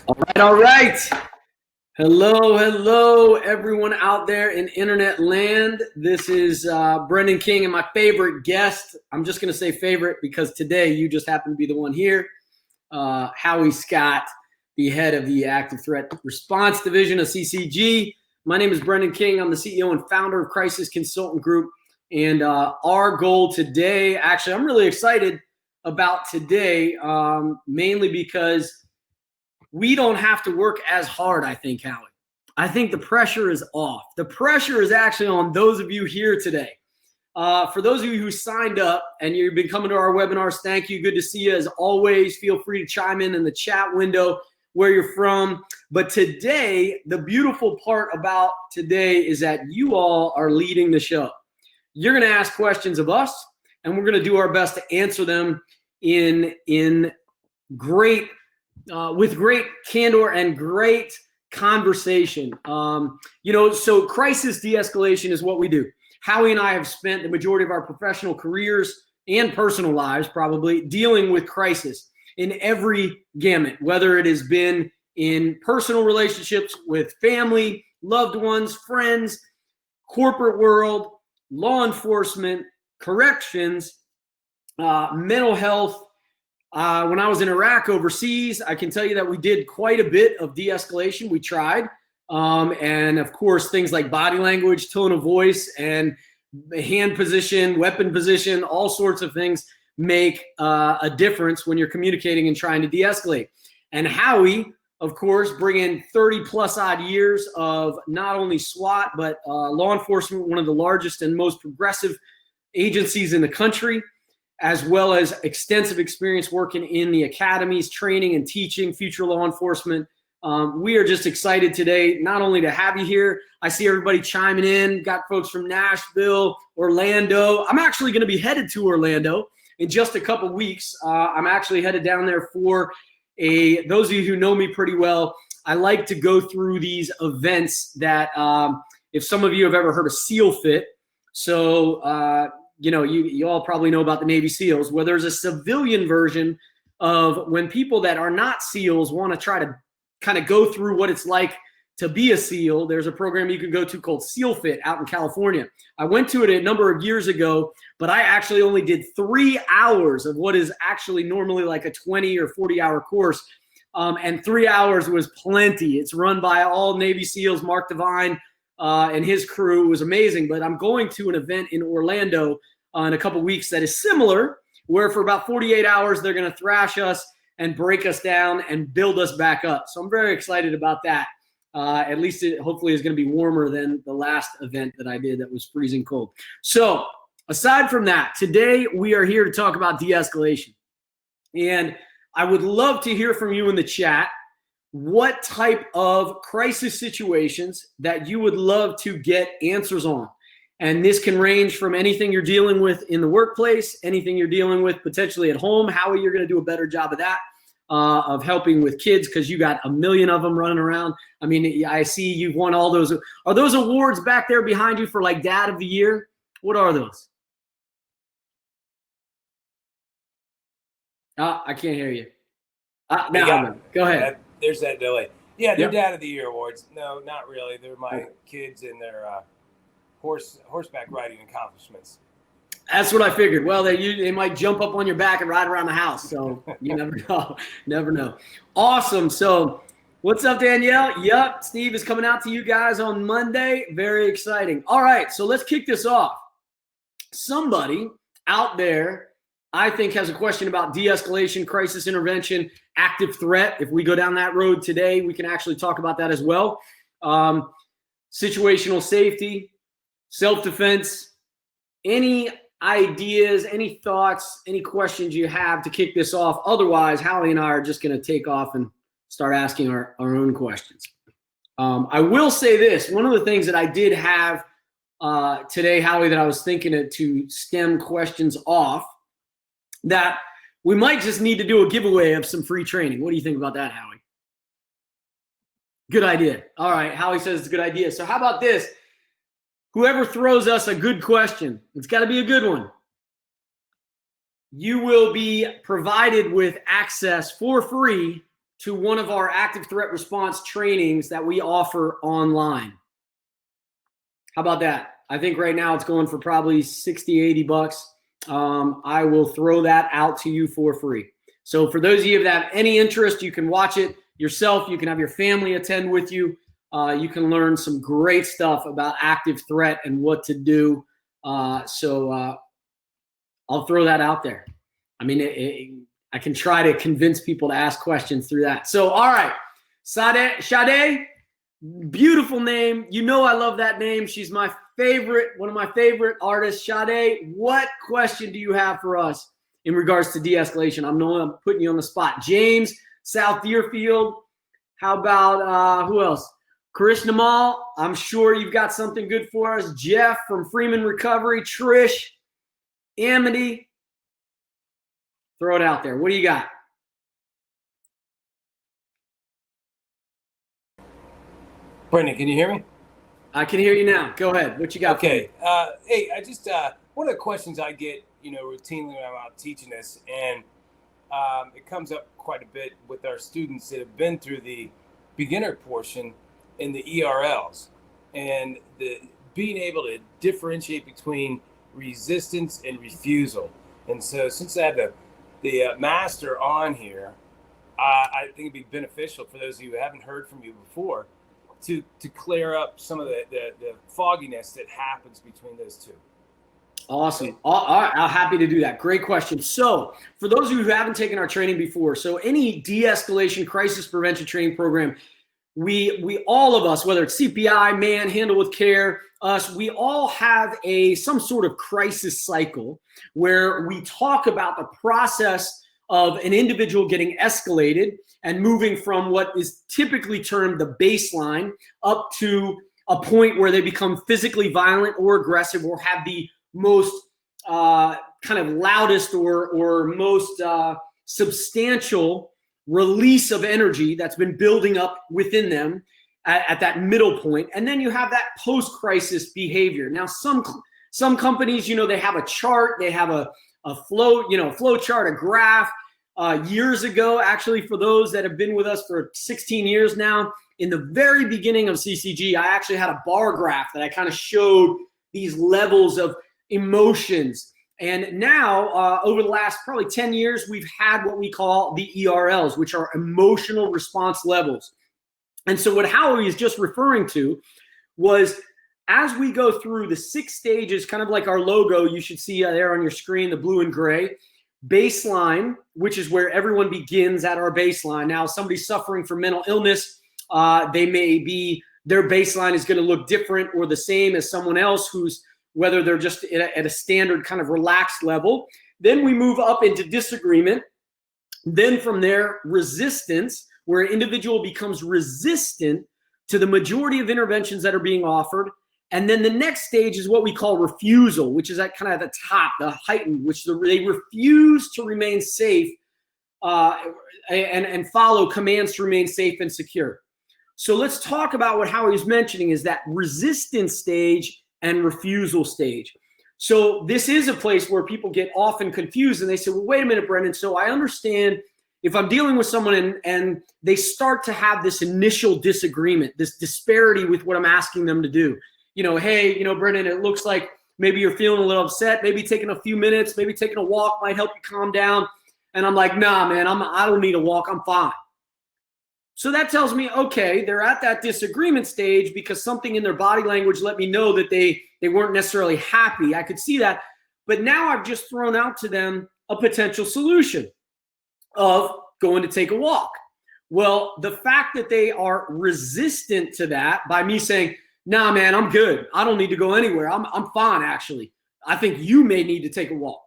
All right. Hello, everyone out there in internet land. This is Brendan King and my favorite guest. I'm just going to say favorite because today you just happen to be the one here. Howie Scott, the head of the Active Threat Response Division of CCG. My name is Brendan King. I'm the CEO and founder of Crisis Consultant Group. And our goal today, actually, I'm really excited about today, mainly because we don't have to work as hard, I think, Howie. I think the pressure is off. The pressure is actually on those of you here today. For those of you who signed up and you've been coming to our webinars, thank you. Good to see you. As always, feel free to chime in the chat window where you're from. But today, the beautiful part about today is that you all are leading the show. You're going to ask questions of us, and we're going to do our best to answer them in great with great candor and great conversation. So crisis de-escalation is what we do. Howie and I have spent the majority of our professional careers and personal lives probably dealing with crisis in every gamut, whether it has been in personal relationships with family, loved ones, friends, corporate world, law enforcement, corrections, mental health. When I was in Iraq overseas, I can tell you that we did quite a bit of de-escalation. We tried. And of course, things like body language, tone of voice, and hand position, weapon position, all sorts of things make a difference when you're communicating and trying to de-escalate. And Howie, of course, bringing 30 plus odd years of not only SWAT, but law enforcement, one of the largest and most progressive agencies in the country, as well as extensive experience working in the academies, training and teaching future law enforcement. We are just excited today, not only to have you here. I see everybody chiming in, got folks from Nashville, Orlando. I'm actually going to be headed to Orlando in just a couple weeks. I'm actually headed down there for those of you who know me pretty well, I like to go through these events that if some of you have ever heard of SEAL Fit. So, you all probably know about the Navy SEALs, where there's a civilian version of when people that are not SEALs want to try to kind of go through what it's like to be a SEAL. There's a program you can go to called SEAL Fit out in California. I went to it a number of years ago, but I actually only did 3 hours of what is actually normally like a 20 or 40-hour course. And 3 hours was plenty. It's run by all Navy SEALs, Mark Devine, and his crew. It was amazing. But I'm going to an event in Orlando in a couple weeks that is similar, where for about 48 hours, they're going to thrash us and break us down and build us back up. So I'm very excited about that. At least it hopefully is going to be warmer than the last event that I did that was freezing cold. So aside from that, today we are here to talk about de-escalation. And I would love to hear from you in the chat what type of crisis situations that you would love to get answers on. And this can range from anything you're dealing with in the workplace, anything you're dealing with potentially at home. Howie, you're going to do a better job of that, of helping with kids, because you got a million of them running around. I mean, I see you've won all those. Are those awards back there behind you for like Dad of the Year? What are those? I can't hear you. Go ahead. There's that delay. Yeah, they're Dad of the Year awards. No, not really. They're my kids and their horseback riding accomplishments. That's what I figured. Well, they might jump up on your back and ride around the house. So you never know. Never know. Awesome. So what's up, Danielle? Yep. Steve is coming out to you guys on Monday. Very exciting. All right. So let's kick this off. Somebody out there, I think, has a question about de-escalation, crisis intervention, active threat. If we go down that road today, we can actually talk about that as well. Situational safety, self-defense, any ideas, any thoughts, any questions you have to kick this off. Otherwise, Howie and I are just going to take off and start asking our own questions. I will say this. One of the things that I did have today, Howie, that I was thinking to stem questions off, that we might just need to do a giveaway of some free training. What do you think about that, Howie? Good idea. All right. Howie says it's a good idea. So how about this? Whoever throws us a good question, it's got to be a good one, you will be provided with access for free to one of our active threat response trainings that we offer online. How about that? I think right now it's going for probably 60, 80 bucks. I will throw that out to you for free. So for those of you that have any interest, you can watch it yourself. You can have your family attend with you. You can learn some great stuff about active threat and what to do. So I'll throw that out there. I mean, I can try to convince people to ask questions through that. So, all right. Sade, beautiful name. You know I love that name. She's my favorite, one of my favorite artists. Sade, what question do you have for us in regards to de-escalation? I'm putting you on the spot. James, South Deerfield. How about, who else? Krishnamal, I'm sure you've got something good for us. Jeff from Freeman Recovery. Trish, Amity. Throw it out there. What do you got? Brendan, can you hear me? I can hear you now. Go ahead. What you got? Okay. Hey, I just one of the questions I get, routinely when I'm out teaching this, and it comes up quite a bit with our students that have been through the beginner portion in the ERLs, and being able to differentiate between resistance and refusal. And so, since I have the master on here, I think it'd be beneficial for those of you who haven't heard from you before to clear up some of the fogginess that happens between those two. Awesome. All right, I'm happy to do that. Great question. So for those of you who haven't taken our training before, so any de-escalation crisis prevention training program, we all of us, whether it's CPI, MAN, Handle with Care, us, we all have some sort of crisis cycle where we talk about the process of an individual getting escalated and moving from what is typically termed the baseline up to a point where they become physically violent or aggressive or have the most kind of loudest or most substantial release of energy that's been building up within them at that middle point. And then you have that post-crisis behavior. Now, some companies, they have a chart, they have a flow chart, a graph. Years ago, actually, for those that have been with us for 16 years now, in the very beginning of CCG, I actually had a bar graph that I kind of showed these levels of emotions. And now, over the last probably 10 years, we've had what we call the ERLs, which are emotional response levels. And so what Howie is just referring to was, as we go through the 6 stages, kind of like our logo, you should see there on your screen, the blue and gray, baseline, which is where everyone begins at our baseline. Now, somebody's suffering from mental illness, their baseline is going to look different or the same as someone else whether they're just at a standard kind of relaxed level. Then we move up into disagreement. Then from there, resistance, where an individual becomes resistant to the majority of interventions that are being offered. And then the next stage is what we call refusal, which is at kind of at the top, the heightened, which they refuse to remain safe and follow commands to remain safe and secure. So let's talk about what Howie was mentioning is that resistance stage and refusal stage. So this is a place where people get often confused and they say, well, wait a minute, Brendan. So I understand if I'm dealing with someone and they start to have this initial disagreement, this disparity with what I'm asking them to do. Hey, Brendan, it looks like maybe you're feeling a little upset. Maybe taking a few minutes, maybe taking a walk might help you calm down. And I'm like, nah, man, I don't need a walk. I'm fine. So that tells me, okay, they're at that disagreement stage because something in their body language let me know that they weren't necessarily happy. I could see that. But now I've just thrown out to them a potential solution of going to take a walk. Well, the fact that they are resistant to that by me saying, nah, man, I'm good. I don't need to go anywhere. I'm fine, actually. I think you may need to take a walk.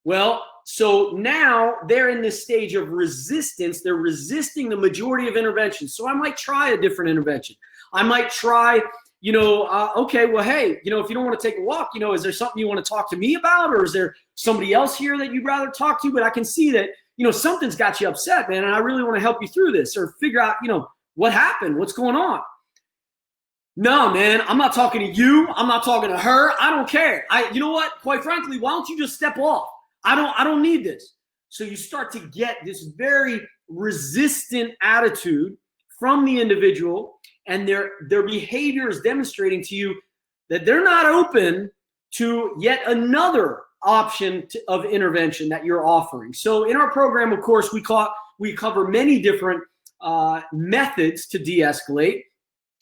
Well, so now they're in this stage of resistance. They're resisting the majority of interventions. So I might try a different intervention. I might try, okay, well, hey, if you don't want to take a walk, is there something you want to talk to me about? Or is there somebody else here that you'd rather talk to? But I can see that, something's got you upset, man, and I really want to help you through this or figure out, what happened? What's going on? No, man, I'm not talking to you. I'm not talking to her. I don't care. You know what? Quite frankly, why don't you just step off? I don't need this. So you start to get this very resistant attitude from the individual, and their behavior is demonstrating to you that they're not open to yet another option of intervention that you're offering. So in our program, of course, we cover many different methods to de-escalate.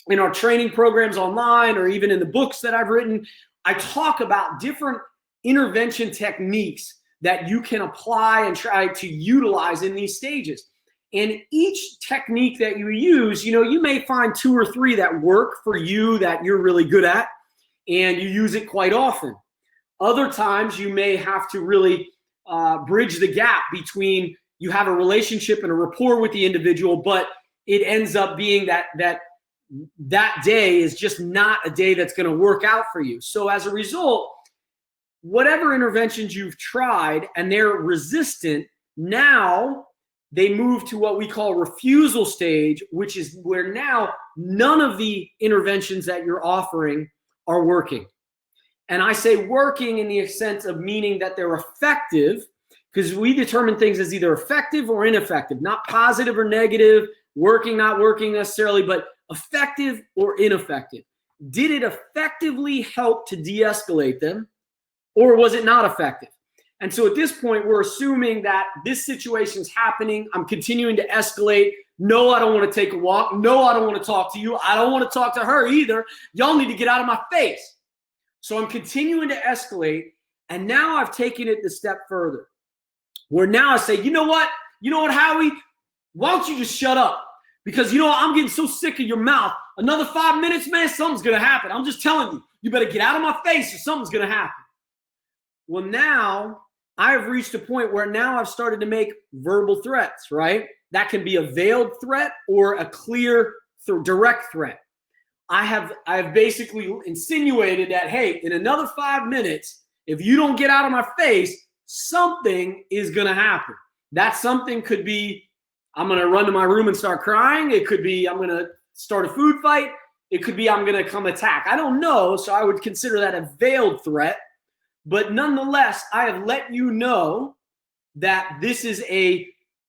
In our training programs online, or even in the books that I've written, I talk about different intervention techniques that you can apply and try to utilize in these stages. And each technique that you use, you may find 2 or 3 that work for you, that you're really good at, and you use it quite often. Other times you may have to really bridge the gap between you have a relationship and a rapport with the individual, but it ends up being that day is just not a day that's going to work out for you. So as a result, whatever interventions you've tried and they're resistant, now they move to what we call refusal stage, which is where now none of the interventions that you're offering are working. And I say working in the sense of meaning that they're effective, because we determine things as either effective or ineffective, not positive or negative, working, not working necessarily, but effective or ineffective. Did it effectively help to de-escalate them, or was it not effective? And so at this point, we're assuming that this situation's happening. I'm continuing to escalate. No, I don't want to take a walk. No, I don't want to talk to you. I don't want to talk to her either. Y'all need to get out of my face. So I'm continuing to escalate. And now I've taken it a step further, where now I say, you know what, Howie, why don't you just shut up? Because I'm getting so sick of your mouth. Another 5 minutes, man, something's going to happen. I'm just telling you, you better get out of my face or something's going to happen. Well, now I've reached a point where now I've started to make verbal threats, right? That can be a veiled threat or a clear, direct threat. I have basically insinuated that, hey, in another 5 minutes, if you don't get out of my face, something is going to happen. That something could be, I'm going to run to my room and start crying. It could be, I'm going to start a food fight. It could be, I'm going to come attack. I don't know. So I would consider that a veiled threat. But nonetheless, I have let you know that this is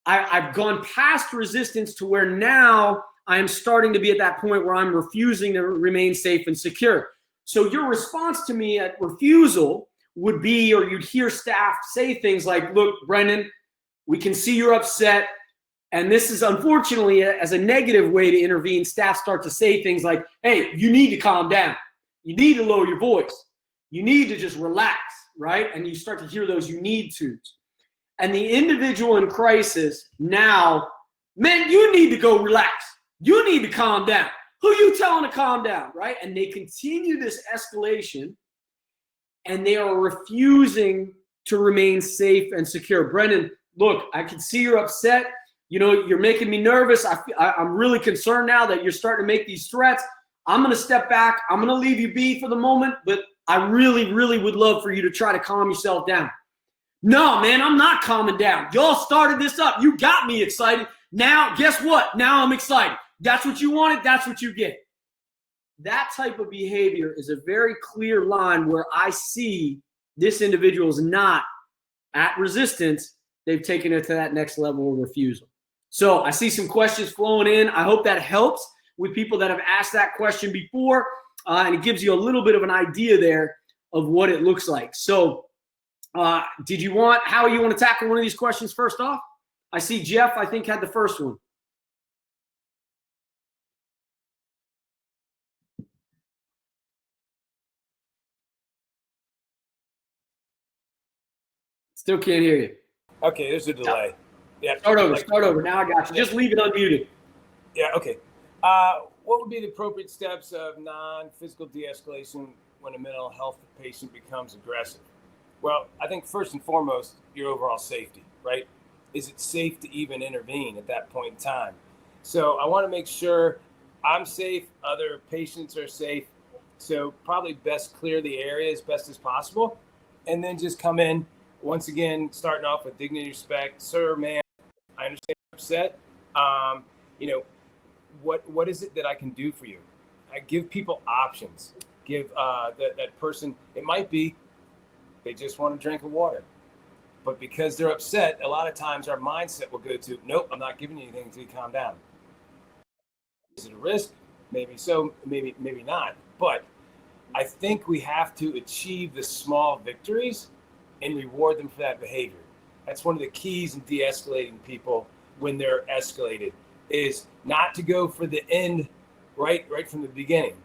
I've gone past resistance to where now I am starting to be at that point where I'm refusing to remain safe and secure. So your response to me at refusal would be, or you'd hear staff say things like, look, Brendan, we can see you're upset. And this is unfortunately, as a negative way to intervene, staff start to say things like, hey, you need to calm down. You need to lower your voice. You need to just relax, right? And you start to hear those you need tos. And the individual in crisis now, man, you need to go relax. You need to calm down. Who you telling to calm down, right? And they continue this escalation, and they are refusing to remain safe and secure. Brendan, look, I can see you're upset. You're making me nervous. I'm really concerned now that you're starting to make these threats. I'm going to step back. I'm going to leave you be for the moment, but I really, really would love for you to try to calm yourself down. No, man, I'm not calming down. Y'all started this up. You got me excited. Now, guess what? Now I'm excited. That's what you wanted. That's what you get. That type of behavior is a very clear line where I see this individual is not at resistance. They've taken it to that next level of refusal. So I see some questions flowing in. I hope that helps with people that have asked that question before, and it gives you a little bit of an idea there of what it looks like. So Howie, you want to tackle one of these questions first off? I see Jeff, I think, had the first one. Still can't hear you. Okay, there's a delay. Yeah. Start over. Now I got you. Just leave it unmuted. Yeah, okay. What would be the appropriate steps of non-physical de-escalation when a mental health patient becomes aggressive? Well, I think first and foremost, your overall safety, right? Is it safe to even intervene at that point in time? So I want to make sure I'm safe, other patients are safe. So probably best clear the area as best as possible, and then just come in, once again, starting off with dignity, respect. Sir, ma'am, I understand you're upset. What is it that I can do for you? I give people options. Give that person, it might be they just want a drink of water, But because they're upset, a lot of times our mindset will go to, nope, I'm not giving you anything until you calm down. Is it a risk? Maybe so, maybe not. But I think we have to achieve the small victories and reward them for that behavior. That's one of the keys in de-escalating people when they're escalated, is not to go for the end right from the beginning,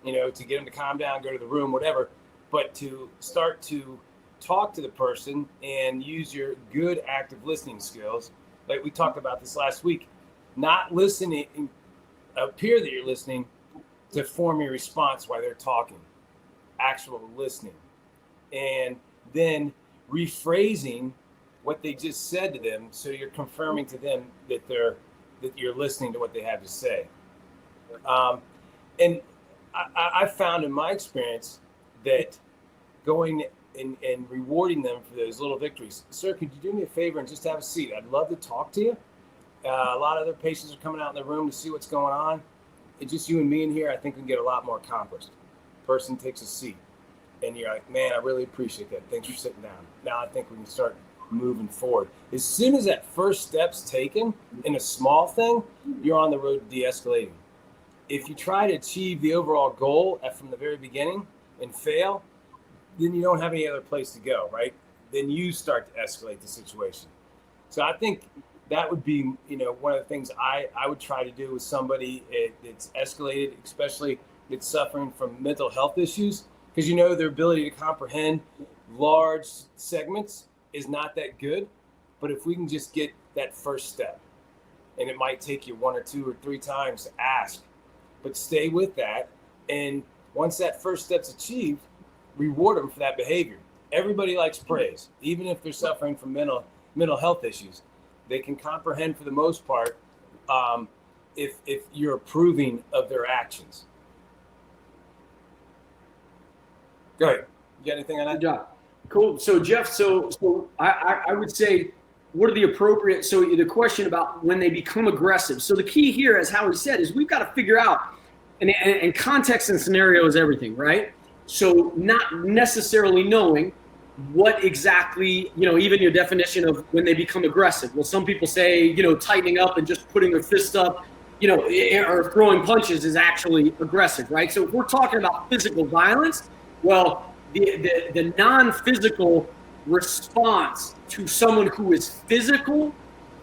to get them to calm down, go to the room, whatever, but to start to talk to the person and use your good active listening skills. Like we talked about this last week, not listening, appear that you're listening to form your response while they're talking, actual listening, and then rephrasing what they just said to them, so you're confirming to them that you're listening to what they have to say. And I found in my experience that going and rewarding them for those little victories. Sir, could you do me a favor and just have a seat? I'd love to talk to you. A lot of other patients are coming out in the room to see what's going on. It's just you and me in here. I think we can get a lot more accomplished. Person takes a seat, and you're like, man, I really appreciate that. Thanks for sitting down. Now I think we can start moving forward. As soon as that first step's taken in a small thing, you're on the road to de-escalating. If you try to achieve the overall goal from the very beginning and fail, then you don't have any other place to go, right? Then you start to escalate the situation. So I think that would be, one of the things I would try to do with somebody that's escalated, especially that's suffering from mental health issues, because their ability to comprehend large segments is not that good. But if we can just get that first step, and it might take you 1 or 2 or 3 times to ask, but stay with that. And once that first step's achieved, reward them for that behavior. Everybody likes praise, even if they're suffering from mental health issues. They can comprehend for the most part if you're approving of their actions. Go ahead. You got anything on that? Good job. Cool. So Jeff, so I would say, what are the appropriate, so the question about when they become aggressive. So the key here, as Howie said, is we've got to figure out, and context and scenario is everything, right? So not necessarily knowing what exactly, even your definition of when they become aggressive. Well, some people say, tightening up and just putting their fist up, or throwing punches is actually aggressive, right? So if we're talking about physical violence, well, the non-physical response to someone who is physical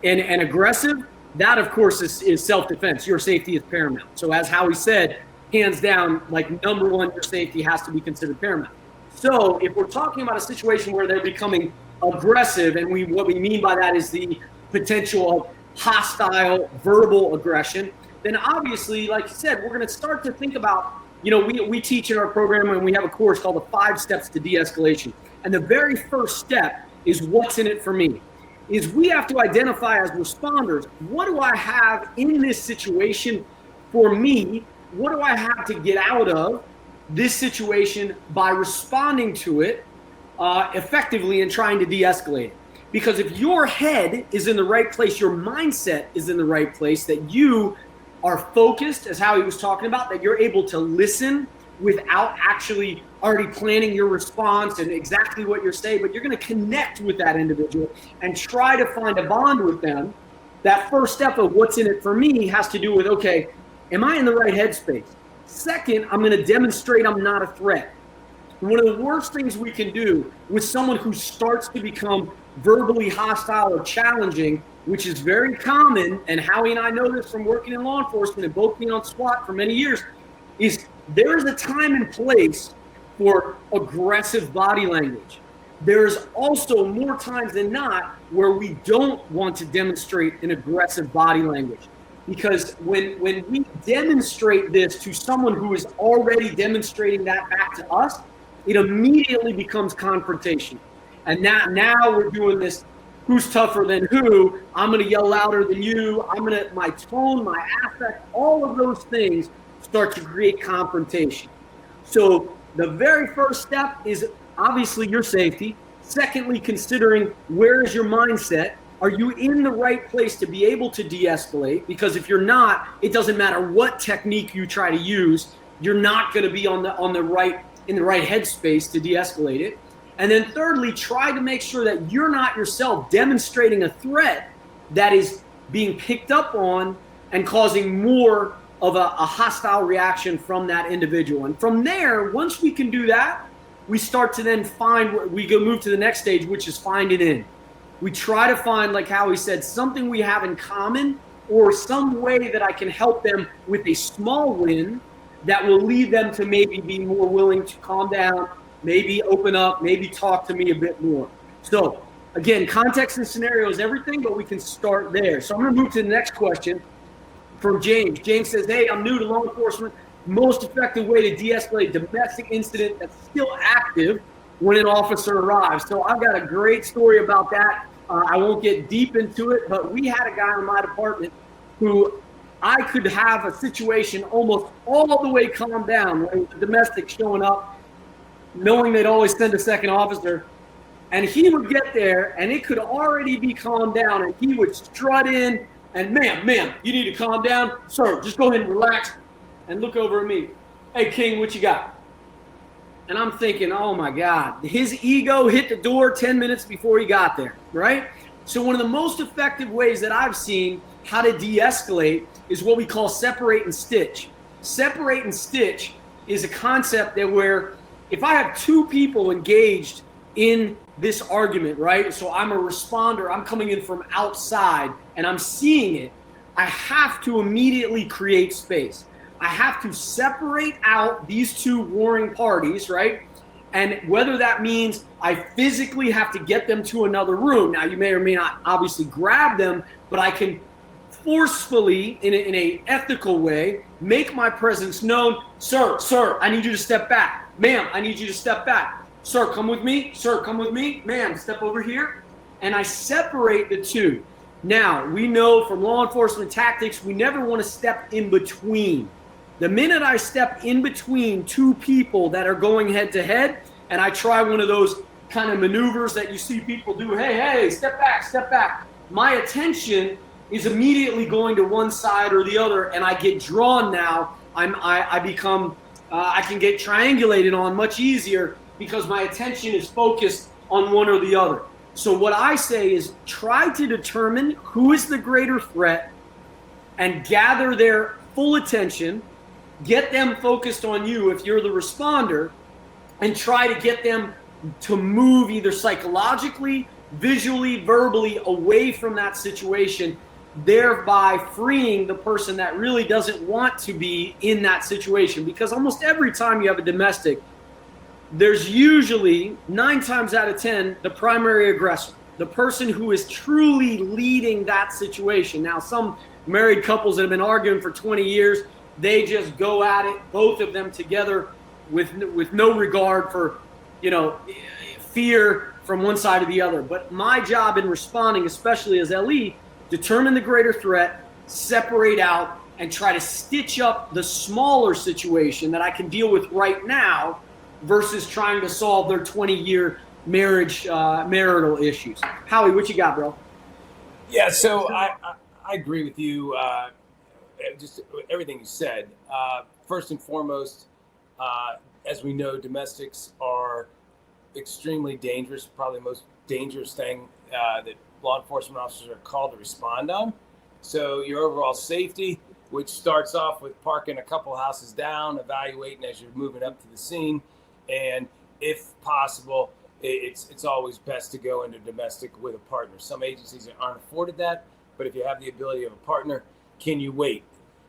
and aggressive, that of course is self-defense. Your safety is paramount. So as Howie said, hands down, like number one, your safety has to be considered paramount. So if we're talking about a situation where they're becoming aggressive, and what we mean by that is the potential of hostile verbal aggression, then obviously, like you said, we're going to start to think about, we teach in our program, and we have a course called the 5 Steps to De-escalation. And the very first step is what's in it for me. Is we have to identify as responders, what do I have in this situation for me? What do I have to get out of this situation by responding to it effectively and trying to de-escalate it? Because if your head is in the right place, your mindset is in the right place, that you are focused, as Howie was talking about, that you're able to listen without actually already planning your response and exactly what you're saying, but you're going to connect with that individual and try to find a bond with them. That first step of what's in it for me has to do with, okay, am I in the right headspace? Second, I'm going to demonstrate I'm not a threat. One of the worst things we can do with someone who starts to become verbally hostile or challenging, which is very common, and Howie and I know this from working in law enforcement and both being on SWAT for many years, is there is a time and place for aggressive body language. There's also more times than not where we don't want to demonstrate an aggressive body language. Because when we demonstrate this to someone who is already demonstrating that back to us, it immediately becomes confrontation. And now we're doing this, who's tougher than who, I'm going to yell louder than you, my tone, my affect, all of those things start to create confrontation. So the very first step is obviously your safety. Secondly, considering where is your mindset? Are you in the right place to be able to de-escalate? Because if you're not, it doesn't matter what technique you try to use, you're not going to be in the right headspace to de-escalate it. And then thirdly, try to make sure that you're not yourself demonstrating a threat that is being picked up on and causing more of a hostile reaction from that individual. And from there, once we can do that, we start to then move to the next stage, which is find an in. We try to find, like Howie said, something we have in common or some way that I can help them with a small win that will lead them to maybe be more willing to calm down, maybe open up, maybe talk to me a bit more. So again, context and scenario is everything, but we can start there. So I'm going to move to the next question from James. James says, hey, I'm new to law enforcement. Most effective way to de-escalate a domestic incident that's still active when an officer arrives. So I've got a great story about that. I won't get deep into it, but we had a guy in my department who I could have a situation almost all the way calmed down when the domestic showing up, knowing they'd always send a second officer. And he would get there and it could already be calmed down, and he would strut in and, ma'am, you need to calm down. Sir, just go ahead and relax and look over at me. Hey, King, what you got? And I'm thinking, oh my God, his ego hit the door 10 minutes before he got there, right? So one of the most effective ways that I've seen how to de-escalate is what we call separate and stitch. Separate and stitch is a concept that where if I have two people engaged in this argument, right? So I'm a responder, I'm coming in from outside and I'm seeing it, I have to immediately create space. I have to separate out these two warring parties, right? And whether that means I physically have to get them to another room. Now, you may or may not obviously grab them, but I can forcefully, in a ethical way, make my presence known. Sir, I need you to step back. Ma'am, I need you to step back. Sir, come with me. Sir, come with me. Ma'am, step over here. And I separate the two. Now, we know from law enforcement tactics, we never want to step in between. The minute I step in between two people that are going head to head, and I try one of those kind of maneuvers that you see people do, hey, step back, my attention is immediately going to one side or the other, and I get drawn now. I can get triangulated on much easier because my attention is focused on one or the other. So what I say is try to determine who is the greater threat and gather their full attention. Get them focused on you if you're the responder, and try to get them to move either psychologically, visually, verbally away from that situation, thereby freeing the person that really doesn't want to be in that situation. Because almost every time you have a domestic, there's usually 9 times out of 10 the primary aggressor, the person who is truly leading that situation. Now, some married couples that have been arguing for 20 years, they just go at it, both of them together, with no regard for, fear from one side or the other. But my job in responding, especially as LE, determine the greater threat, separate out, and try to stitch up the smaller situation that I can deal with right now versus trying to solve their 20-year marital issues. Howie, what you got, bro? Yeah, so I agree with you. Just everything you said. First and foremost, as we know, domestics are extremely dangerous, probably the most dangerous thing that law enforcement officers are called to respond on. So your overall safety, which starts off with parking a couple houses down, evaluating as you're moving up to the scene, and if possible, it's always best to go into domestic with a partner. Some agencies aren't afforded that, but if you have the ability of a partner, can you wait?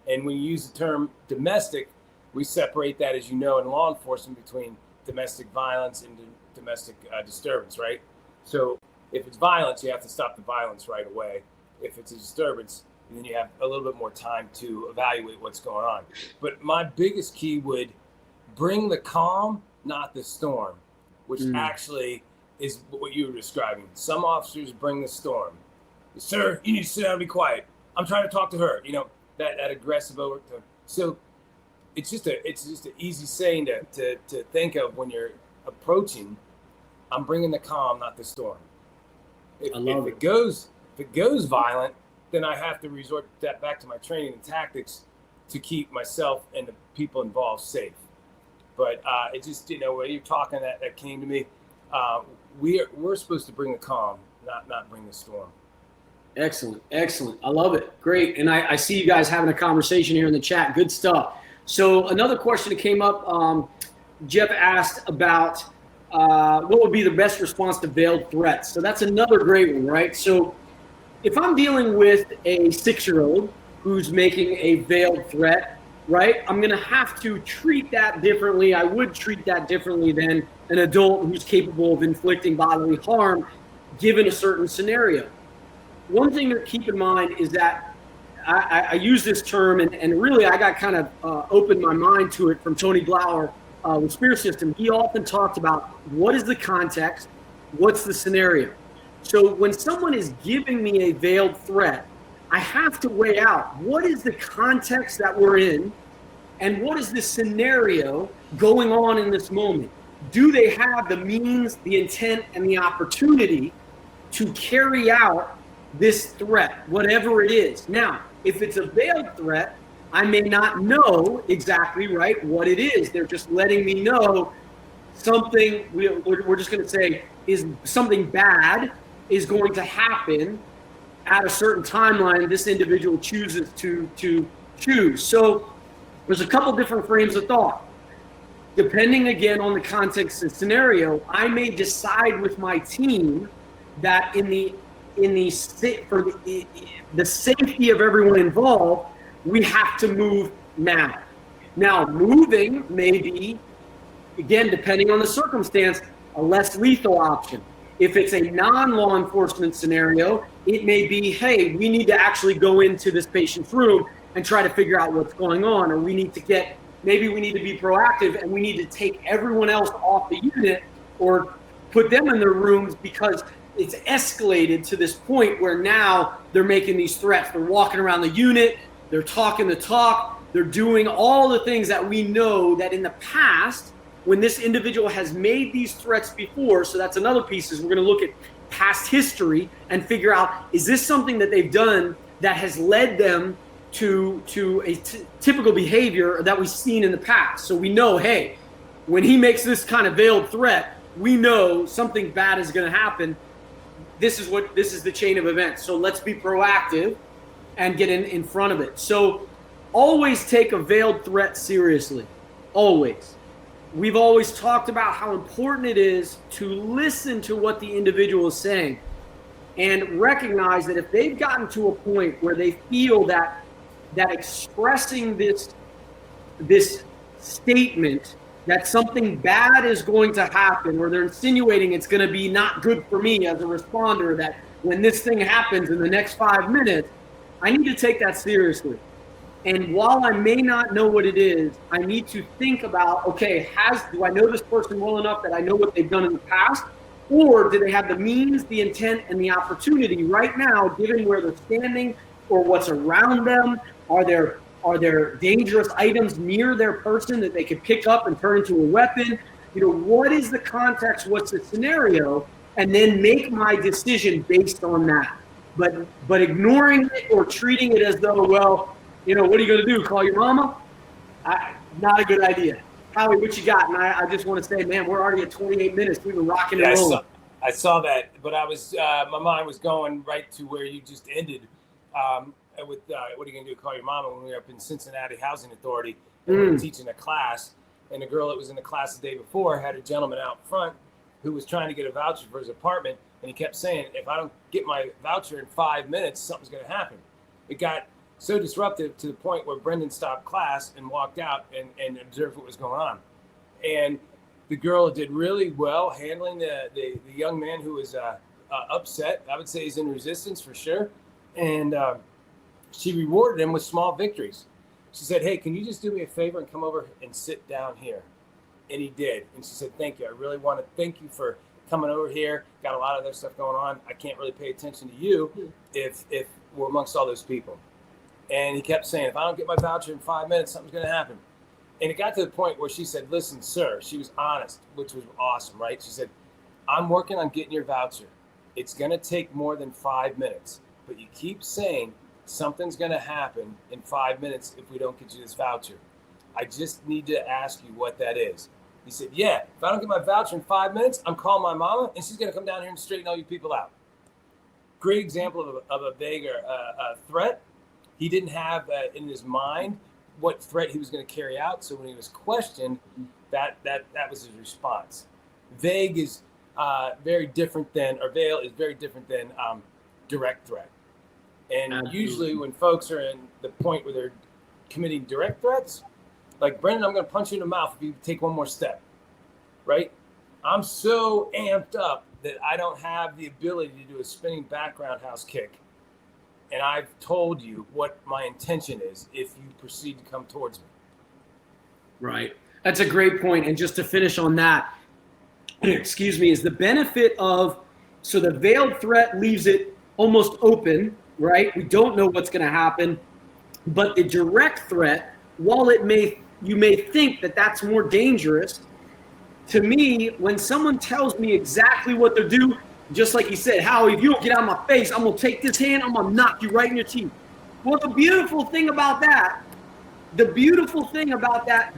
And when you use the term domestic, we separate that, as you know, in law enforcement between domestic violence and domestic disturbance, right? So if it's violence, you have to stop the violence right away. If it's a disturbance, then you have a little bit more time to evaluate what's going on. But my biggest key would bring the calm, not the storm, which actually is what you were describing. Some officers bring the storm. Sir, you need to sit down and be quiet. I'm trying to talk to her. That aggressive overtone. So it's just an easy saying to think of when you're approaching. I'm bringing the calm, not the storm. If it goes violent, then I have to resort that back to my training and tactics to keep myself and the people involved safe. But it just, when you're talking, that came to me. we're supposed to bring the calm, not bring the storm. Excellent. Excellent. I love it. Great. And I see you guys having a conversation here in the chat. Good stuff. So another question that came up, Jeff asked about what would be the best response to veiled threats. So that's another great one, right? So if I'm dealing with a 6-year-old who's making a veiled threat, right, I'm going to have to treat that differently. I would treat that differently than an adult who's capable of inflicting bodily harm given a certain scenario. One thing to keep in mind is that I use this term, and really I got kind of opened my mind to it from Tony Glauer with Spear System. He often talked about what is the context, what's the scenario. So when someone is giving me a veiled threat, I have to weigh out what is the context that we're in and what is the scenario going on in this moment. Do they have the means, the intent, and the opportunity to carry out this threat, whatever it is? Now, if it's a veiled threat, I may not know exactly, right, what it is. They're just letting me know something, we're just going to say, is something bad is going to happen at a certain timeline this individual chooses to choose. So there's a couple different frames of thought. Depending, again, on the context and scenario, I may decide with my team that for the safety of everyone involved, we have to move now. Now, moving may be, again, depending on the circumstance, a less lethal option. If it's a non-law enforcement scenario, it may be, hey, we need to actually go into this patient's room and try to figure out what's going on, or maybe we need to be proactive and we need to take everyone else off the unit or put them in their rooms because it's escalated to this point where now they're making these threats. They're walking around the unit, they're talking the talk, they're doing all the things that we know that in the past, when this individual has made these threats before, so that's another piece, is we're going to look at past history and figure out, is this something that they've done that has led them to a typical behavior that we've seen in the past? So we know, hey, when he makes this kind of veiled threat, we know something bad is going to happen. This is the chain of events. So let's be proactive and get in front of it. So always take a veiled threat seriously. Always. We've always talked about how important it is to listen to what the individual is saying and recognize that if they've gotten to a point where they feel that expressing this statement that something bad is going to happen, or they're insinuating it's going to be not good for me as a responder, that when this thing happens in the next 5 minutes, I need to take that seriously. And while I may not know what it is, I need to think about, okay, do I know this person well enough that I know what they've done in the past? Or do they have the means, the intent, and the opportunity right now, given where they're standing or what's around them? Are there dangerous items near their person that they could pick up and turn into a weapon? What is the context? What's the scenario? And then make my decision based on that. But ignoring it or treating it as though, well, what are you going to do? Call your mama? Not a good idea. Howie, what you got? And I just want to say, man, we're already at 28 minutes. We've been rocking and rolling. I saw that, but my mind was going right to where you just ended with what are you going to do? Call your mama? When we were up in Cincinnati Housing Authority and we were teaching a class, and the girl that was in the class the day before had a gentleman out front who was trying to get a voucher for his apartment, and he kept saying, if I don't get my voucher in 5 minutes, something's going to happen. It got so disruptive to the point where Brendan stopped class and walked out and observed what was going on. And the girl did really well handling the young man who was upset. I would say he's in resistance for sure. And she rewarded him with small victories. She said, hey, can you just do me a favor and come over and sit down here? And he did. And she said, thank you. I really want to thank you for coming over here. Got a lot of other stuff going on. I can't really pay attention to you if we're amongst all those people. And he kept saying, if I don't get my voucher in 5 minutes, something's going to happen. And it got to the point where she said, listen, sir, she was honest, which was awesome, right? She said, I'm working on getting your voucher. It's going to take more than 5 minutes, but you keep saying something's going to happen in 5 minutes if we don't get you this voucher. I just need to ask you what that is. He said, yeah, if I don't get my voucher in 5 minutes, I'm calling my mama, and she's going to come down here and straighten all you people out. Great example of a vague or a threat. He didn't have in his mind what threat he was going to carry out. So when he was questioned, that was his response. Vague is very different than, or veil is very different than direct threat. And Absolutely. Usually when folks are in the point where they're committing direct threats, like, Brendan, I'm going to punch you in the mouth if you take one more step, right? I'm so amped up that I don't have the ability to do a spinning background house kick. And I've told you what my intention is if you proceed to come towards me. Right. That's a great point. And just to finish on that, excuse me, is the benefit of, so the veiled threat leaves it almost open, right? We don't know what's going to happen. But the direct threat, while you may think that that's more dangerous, to me, when someone tells me exactly what they're doing, just like he said, Howie, if you don't get out of my face, I'm going to take this hand, I'm going to knock you right in your teeth. Well, the beautiful thing about that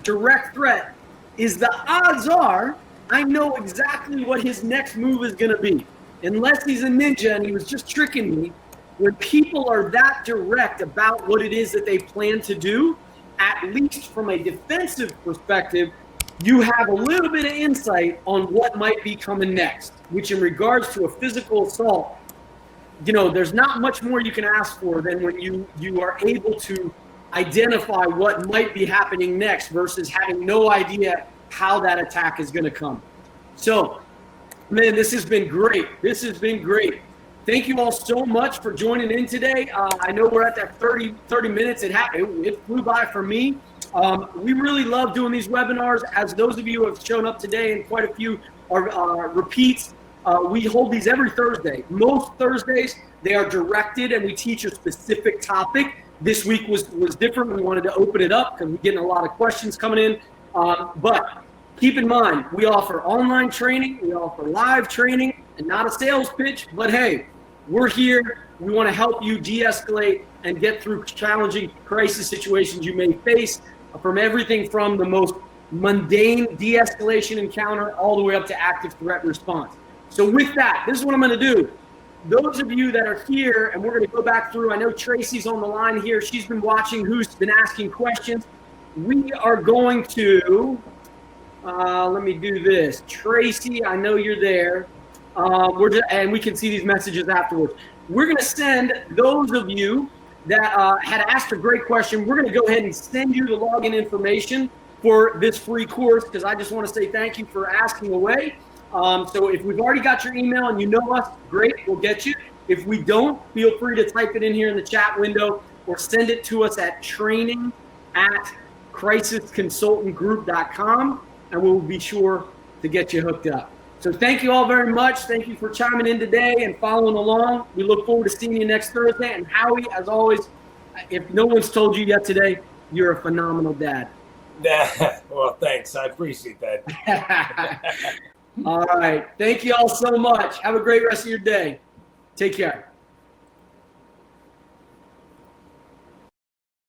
direct threat is the odds are I know exactly what his next move is going to be. Unless he's a ninja and he was just tricking me, when people are that direct about what it is that they plan to do, at least from a defensive perspective, you have a little bit of insight on what might be coming next, which in regards to a physical assault, there's not much more you can ask for than when you are able to identify what might be happening next versus having no idea how that attack is going to come. So, man, this has been great. Thank you all so much for joining in today. I know we're at that 30 minutes. It flew by for me. We really love doing these webinars. As those of you who have shown up today, and quite a few are repeats, we hold these every Thursday. Most Thursdays, they are directed and we teach a specific topic. This week was different. We wanted to open it up because we're getting a lot of questions coming in. But keep in mind, we offer online training, we offer live training, and not a sales pitch, but hey, we're here. We want to help you de-escalate and get through challenging crisis situations you may face, from everything from the most mundane de-escalation encounter all the way up to active threat response. So with that, this is what I'm going to do. Those of you that are here, and we're going to go back through, I know Tracy's on the line here. She's been watching, who's been asking questions. We are going to, let me do this. Tracy, I know you're there. And we can see these messages afterwards. We're going to send those of you that had asked a great question, we're going to go ahead and send you the login information for this free course, because I just want to say thank you for asking away. So if we've already got your email and you know us, great, we'll get you. If we don't, feel free to type it in here in the chat window or send it to us at training@crisisconsultantgroup.com, and we'll be sure to get you hooked up. So thank you all very much. Thank you for chiming in today and following along. We look forward to seeing you next Thursday. And Howie, as always, if no one's told you yet today, you're a phenomenal dad. Well, thanks. I appreciate that. All right. Thank you all so much. Have a great rest of your day. Take care.